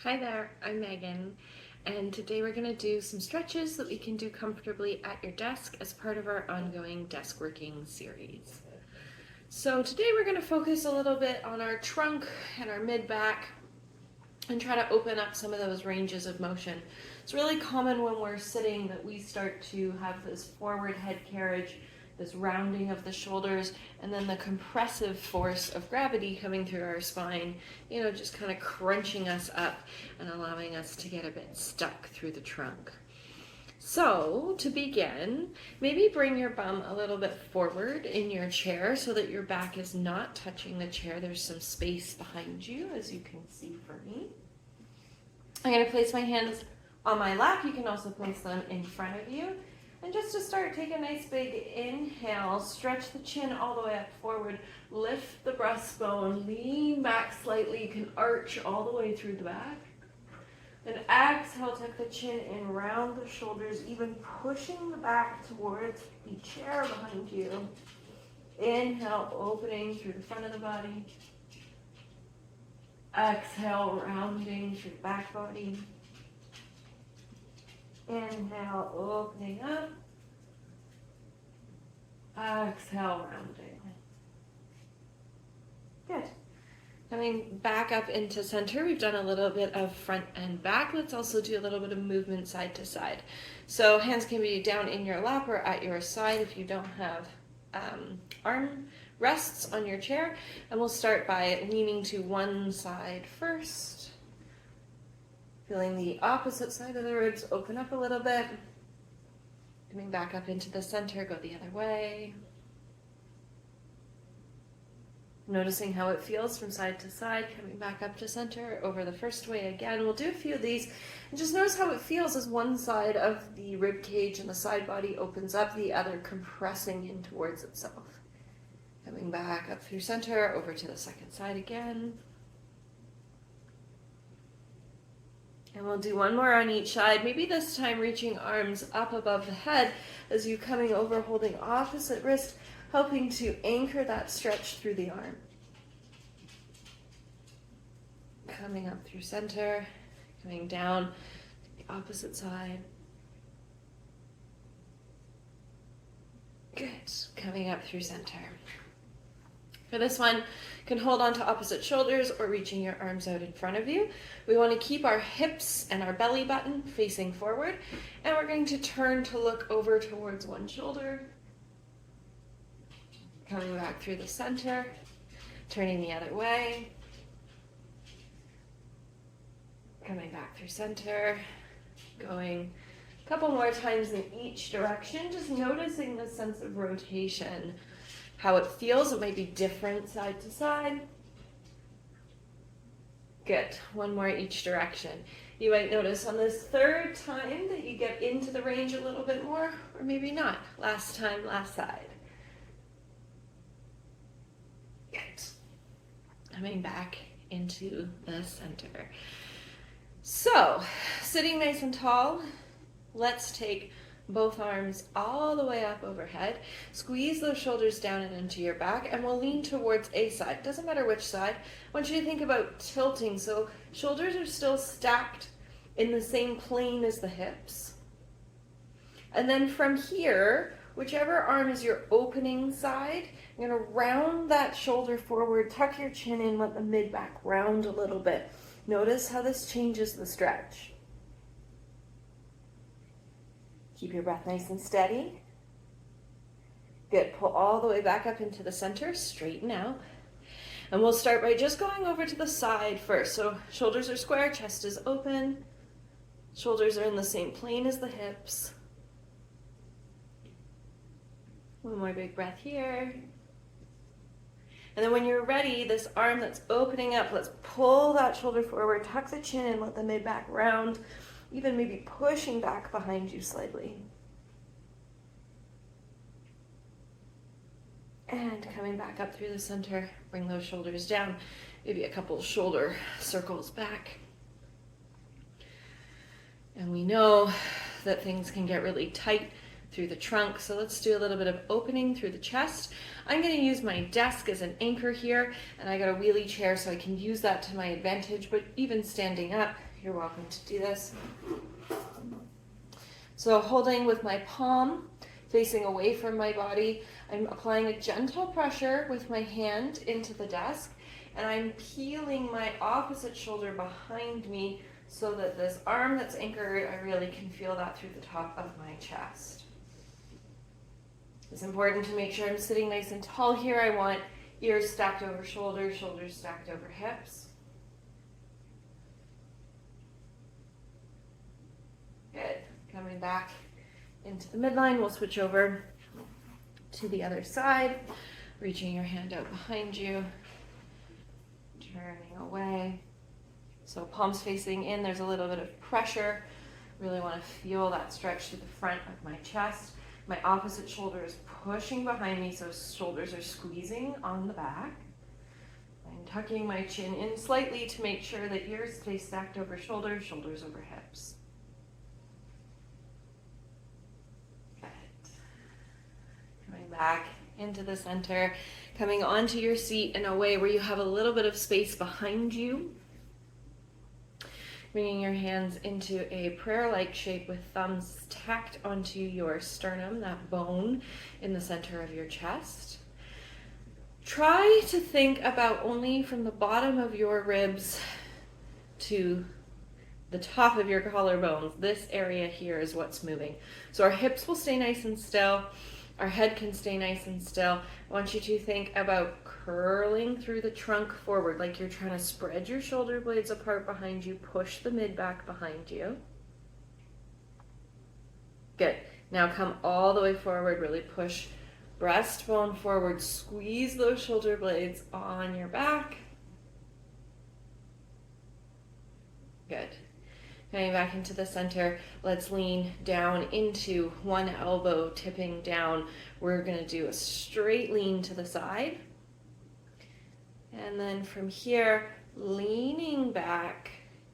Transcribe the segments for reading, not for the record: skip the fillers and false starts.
Hi there, I'm Megan, and today we're going to do some stretches that we can do comfortably at your desk as part of our ongoing desk working series. So today we're going to focus a little bit on our trunk and our mid-back and try to open up some of those ranges of motion. It's really common when we're sitting that we start to have this forward head carriage, this rounding of the shoulders, and then the compressive force of gravity coming through our spine, just kind of crunching us up and allowing us to get a bit stuck through the trunk. So to begin, maybe bring your bum a little bit forward in your chair so that your back is not touching the chair. There's some space behind you, as you can see for me. I'm going to place my hands on my lap. You can also place them in front of you. And just to start, take a nice big inhale, stretch the chin all the way up forward, lift the breastbone, lean back slightly. You can arch all the way through the back. Then exhale, tuck the chin in, round the shoulders, even pushing the back towards the chair behind you. Inhale, opening through the front of the body. Exhale, rounding through the back body. Inhale, opening up. Exhale, rounding. Good. Coming back up into center, we've done a little bit of front and back. Let's also do a little bit of movement side to side. So hands can be down in your lap or at your side if you don't have arm rests on your chair. And we'll start by leaning to one side first. Feeling the opposite side of the ribs open up a little bit. Coming back up into the center, go the other way. Noticing how it feels from side to side, coming back up to center, over the first way again. We'll do a few of these, and just notice how it feels as one side of the rib cage and the side body opens up, the other compressing in towards itself. Coming back up through center, over to the second side again. And we'll do one more on each side, maybe this time reaching arms up above the head as you coming over, holding opposite wrist, helping to anchor that stretch through the arm. Coming up through center, coming down to the opposite side. Good. Coming up through center. For this one, you can hold on to opposite shoulders or reaching your arms out in front of you. We want to keep our hips and our belly button facing forward, and we're going to turn to look over towards one shoulder. Coming back through the center, turning the other way. Coming back through center, going a couple more times in each direction, just noticing the sense of rotation, how it feels. It might be different side to side. Good, one more each direction. You might notice on this third time that you get into the range a little bit more, or maybe not. Last time, last side. Good. Coming back into the center. So, sitting nice and tall, let's take both arms all the way up overhead. Squeeze those shoulders down and into your back, and we'll lean towards a side. Doesn't matter which side. I want you to think about tilting, so shoulders are still stacked in the same plane as the hips. And then from here, whichever arm is your opening side, you're going to round that shoulder forward, tuck your chin in, let the mid-back round a little bit. Notice how this changes the stretch. Keep your breath nice and steady. Good, pull all the way back up into the center, straighten out. And we'll start by just going over to the side first. So shoulders are square, chest is open. Shoulders are in the same plane as the hips. One more big breath here. And then when you're ready, this arm that's opening up, let's pull that shoulder forward, tuck the chin in, let the mid-back round, even maybe pushing back behind you slightly. And coming back up through the center, bring those shoulders down, maybe a couple shoulder circles back. And we know that things can get really tight through the trunk. So let's do a little bit of opening through the chest. I'm going to use my desk as an anchor here, and I got a wheelie chair so I can use that to my advantage, but even standing up, you're welcome to do this. So holding with my palm facing away from my body, I'm applying a gentle pressure with my hand into the desk, and I'm peeling my opposite shoulder behind me so that this arm that's anchored, I really can feel that through the top of my chest. It's important to make sure I'm sitting nice and tall here. I want ears stacked over shoulders, shoulders stacked over hips. Good. Coming back into the midline, we'll switch over to the other side, reaching your hand out behind you, turning away. So palms facing in, there's a little bit of pressure. Really want to feel that stretch to the front of my chest. My opposite shoulder is pushing behind me, so shoulders are squeezing on the back. I'm tucking my chin in slightly to make sure that ears stay stacked over shoulders, shoulders over hips. Coming back into the center, coming onto your seat in a way where you have a little bit of space behind you. Bringing your hands into a prayer-like shape with thumbs tacked onto your sternum, that bone in the center of your chest. Try to think about only from the bottom of your ribs to the top of your collarbones. This area here is what's moving. So our hips will stay nice and still. Our head can stay nice and still. I want you to think about curling through the trunk forward, like you're trying to spread your shoulder blades apart behind you, push the mid back behind you. Good. Now come all the way forward, really push breastbone forward, squeeze those shoulder blades on your back. Good. Coming back into the center, let's lean down into one elbow, tipping down. We're going to do a straight lean to the side. And then from here, leaning back,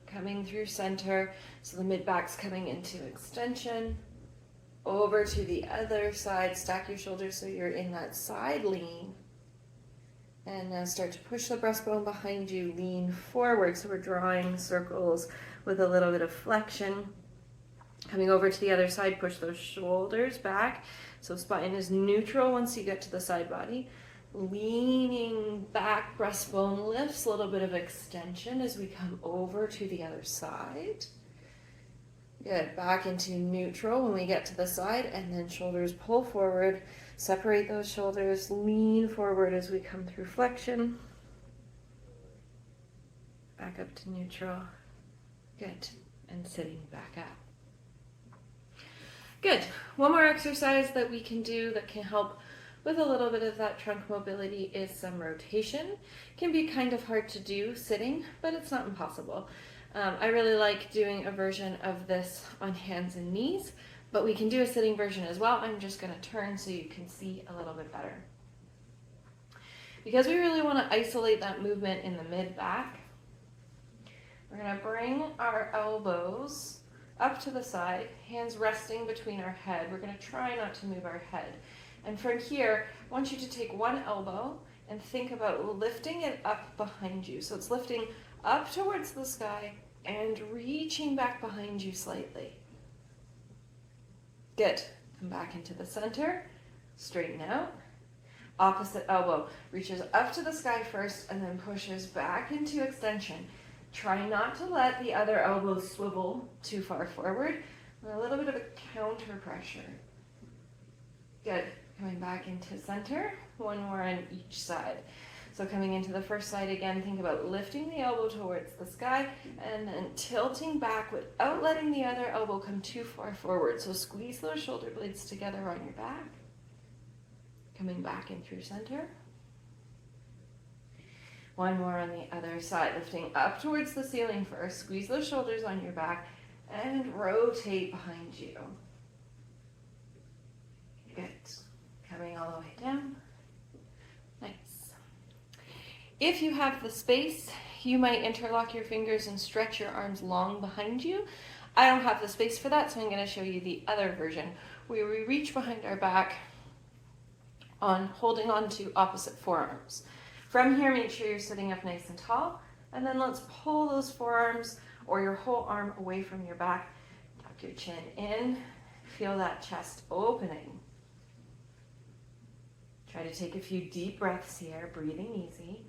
coming through center. So the mid-back's coming into extension. Over to the other side, stack your shoulders so you're in that side lean. And now start to push the breastbone behind you, lean forward. So we're drawing circles with a little bit of flexion. Coming over to the other side, push those shoulders back. So spine is neutral once you get to the side body. Leaning back, breastbone lifts, a little bit of extension as we come over to the other side. Good, back into neutral when we get to the side, and then shoulders pull forward. Separate those shoulders, lean forward as we come through flexion. Back up to neutral. Good, and sitting back up. Good, one more exercise that we can do that can help with a little bit of that trunk mobility is some rotation. Can be kind of hard to do sitting, but it's not impossible. I really like doing a version of this on hands and knees, but we can do a sitting version as well. I'm just going to turn so you can see a little bit better. Because we really want to isolate that movement in the mid-back, we're going to bring our elbows up to the side, hands resting between our head. We're going to try not to move our head. And from here, I want you to take one elbow and think about lifting it up behind you. So it's lifting up towards the sky and reaching back behind you slightly. Good. Come back into the center. Straighten out. Opposite elbow reaches up to the sky first and then pushes back into extension. Try not to let the other elbow swivel too far forward. A little bit of a counter pressure. Good. Coming back into center. One more on each side. So coming into the first side again, think about lifting the elbow towards the sky and then tilting back without letting the other elbow come too far forward. So squeeze those shoulder blades together on your back. Coming back in through center. One more on the other side, lifting up towards the ceiling first. Squeeze those shoulders on your back and rotate behind you. Good. Coming all the way down. Nice. If you have the space, you might interlock your fingers and stretch your arms long behind you. I don't have the space for that, so I'm going to show you the other version, where we reach behind our back holding on to opposite forearms. From here, make sure you're sitting up nice and tall, and then let's pull those forearms or your whole arm away from your back. Tuck your chin in. Feel that chest opening. Try to take a few deep breaths here, breathing easy.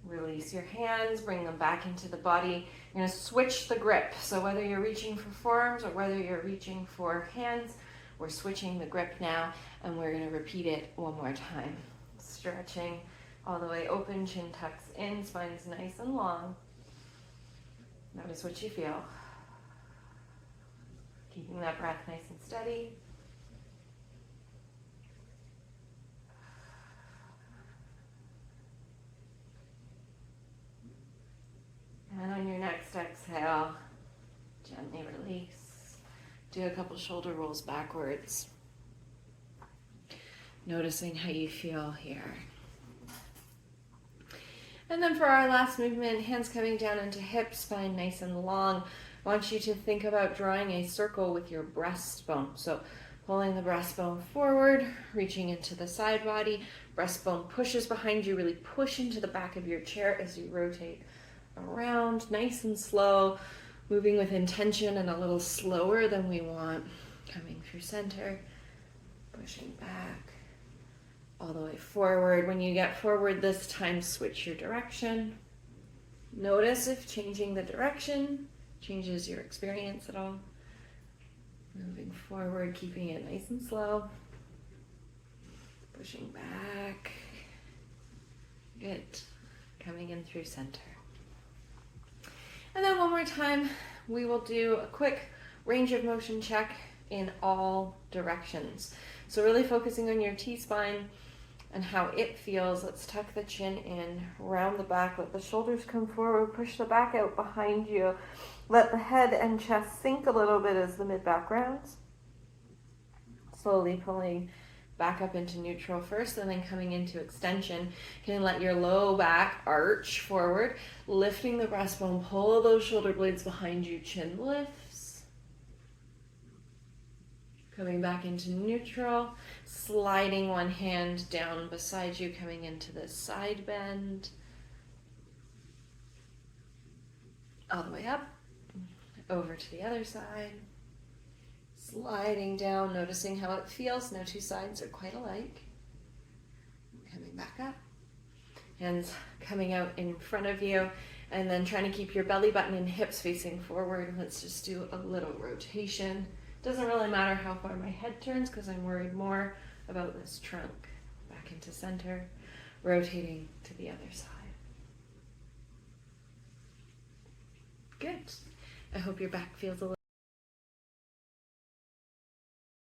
Release your hands, bring them back into the body. You're going to switch the grip. So whether you're reaching for forearms or whether you're reaching for hands, we're switching the grip now, and we're going to repeat it one more time. Stretching all the way open, chin tucks in, spine's nice and long. Notice what you feel. Keeping that breath nice and steady. And on your next exhale, gently release. Do a couple shoulder rolls backwards. Noticing how you feel here. And then for our last movement, hands coming down into hips, spine nice and long. I want you to think about drawing a circle with your breastbone. So pulling the breastbone forward, reaching into the side body. Breastbone pushes behind you. Really push into the back of your chair as you rotate around, nice and slow, moving with intention and a little slower than we want. Coming through center, pushing back, all the way forward. When you get forward this time, switch your direction. Notice if changing the direction changes your experience at all. Moving forward, keeping it nice and slow. Pushing back. Good. Coming in through center. And then one more time, we will do a quick range of motion check in all directions. So really focusing on your T-spine and how it feels. Let's tuck the chin in, round the back, let the shoulders come forward, push the back out behind you. Let the head and chest sink a little bit as the mid-back rounds. Slowly pulling back up into neutral first and then coming into extension. You can let your low back arch forward, lifting the breastbone, pull those shoulder blades behind you, chin lifts. Coming back into neutral, sliding one hand down beside you, coming into this side bend. All the way up, over to the other side. Sliding down, noticing how it feels. No two sides are quite alike. Coming back up. Hands coming out in front of you. And then trying to keep your belly button and hips facing forward. Let's just do a little rotation. Doesn't really matter how far my head turns because I'm worried more about this trunk. Back into center. Rotating to the other side. Good. I hope your back feels a little